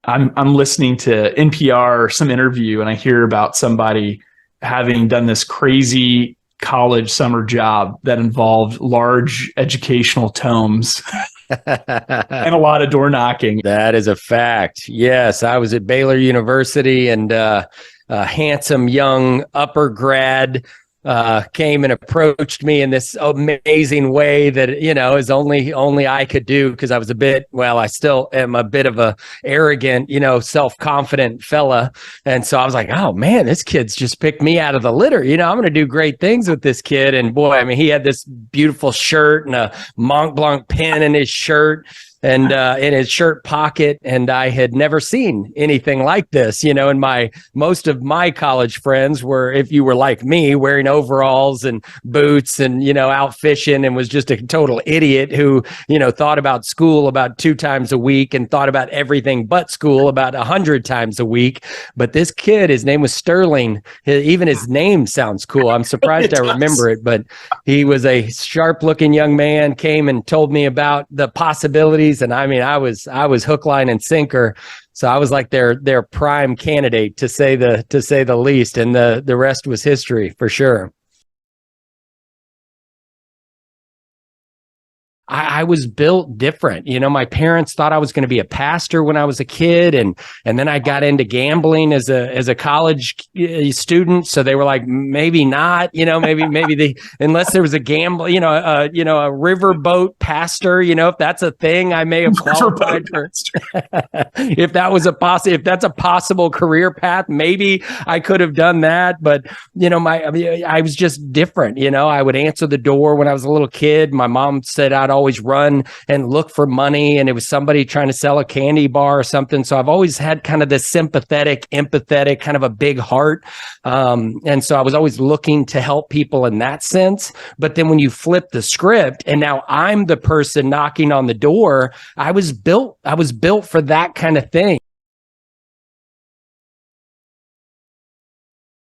I'm listening to NPR or some interview, and I hear about somebody having done this crazy college summer job that involved large educational tomes and a lot of door knocking. That is a fact. Yes, I was at Baylor University, and a handsome young upper grad came and approached me in this amazing way that, you know, is only I could do, because I was I still am a bit of a arrogant, you know, self-confident fella. And so I was like, oh man, this kid's just picked me out of the litter. You know, I'm going to do great things with this kid. And boy, I mean, he had this beautiful shirt and a Mont Blanc pen in his shirt and in his shirt pocket, and I had never seen anything like this. You know, and most of my college friends were, if you were like me, wearing overalls and boots and, you know, out fishing, and was just a total idiot who, you know, thought about school about 2 times a week and thought about everything but school about 100 times a week. But this kid, his name was Sterling. Even his name sounds cool. I'm surprised I remember it, but he was a sharp-looking young man, came and told me about the possibilities. And I mean, I was hook, line, and sinker. So I was like their prime candidate, to say the least. And the rest was history for sure. I was built different. You know, my parents thought I was going to be a pastor when I was a kid. And then I got into gambling as a college student. So they were like, maybe not, you know, maybe unless there was a gamble, a riverboat pastor, you know, if that's a thing, I may have qualified for. If that's a possible career path, maybe I could have done that. But, you know, I was just different. You know, I would answer the door when I was a little kid. My mom said I'd always run and look for money, and it was somebody trying to sell a candy bar or something. So I've always had kind of this sympathetic, empathetic, kind of a big heart. And so I was always looking to help people in that sense. But then when you flip the script and now I'm the person knocking on the door, I was built for that kind of thing.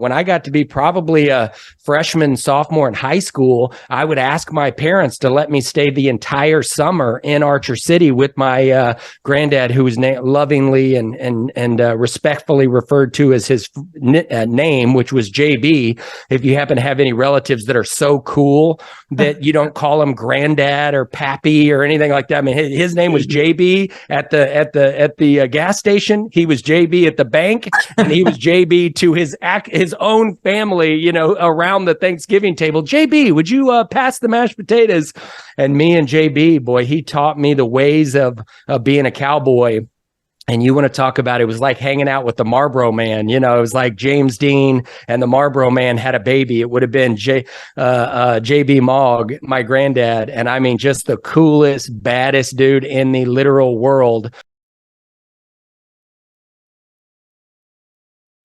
When I got to be probably a freshman, sophomore in high school, I would ask my parents to let me stay the entire summer in Archer City with my granddad, who was lovingly and respectfully referred to as his name, which was JB. If you happen to have any relatives that are so cool that you don't call him granddad or pappy or anything like that. I mean, his name was JB at the gas station. He was JB at the bank, and he was JB to his own family, you know, around the Thanksgiving table. JB, would you pass the mashed potatoes? And me and JB, boy, he taught me the ways of being a cowboy. And you want to talk about, it was like hanging out with the Marlboro Man. You know, it was like James Dean and the Marlboro Man had a baby. It would have been JB Mogg, my granddad. And I mean, just the coolest, baddest dude in the literal world.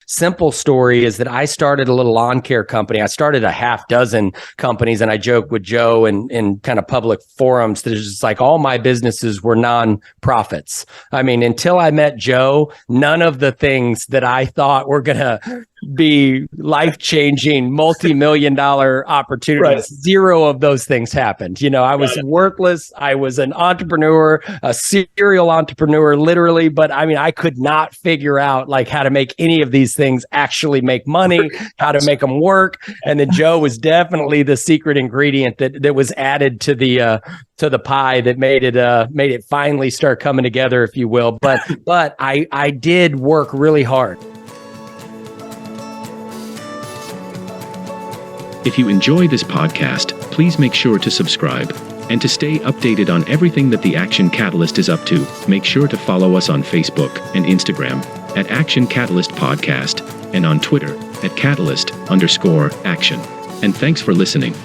Simple story is that I started a little lawn care company. I started a half dozen companies, and I joke with Joe in kind of public forums that it's just like all my businesses were non-profits. I mean, until I met Joe, none of the things that I thought were going to be life-changing, multi-million-dollar opportunities, right. Zero of those things happened. You know, I was worthless. I was an entrepreneur, a serial entrepreneur, literally. But I mean, I could not figure out like how to make any of these things actually make money, how to make them work. And then Joe was definitely the secret ingredient that was added to the pie that made it finally start coming together, if you will. But I did work really hard. If you enjoy this podcast, please make sure to subscribe. And to stay updated on everything that the Action Catalyst is up to, make sure to follow us on Facebook and Instagram at Action Catalyst Podcast, and on Twitter at Catalyst_Action. And thanks for listening.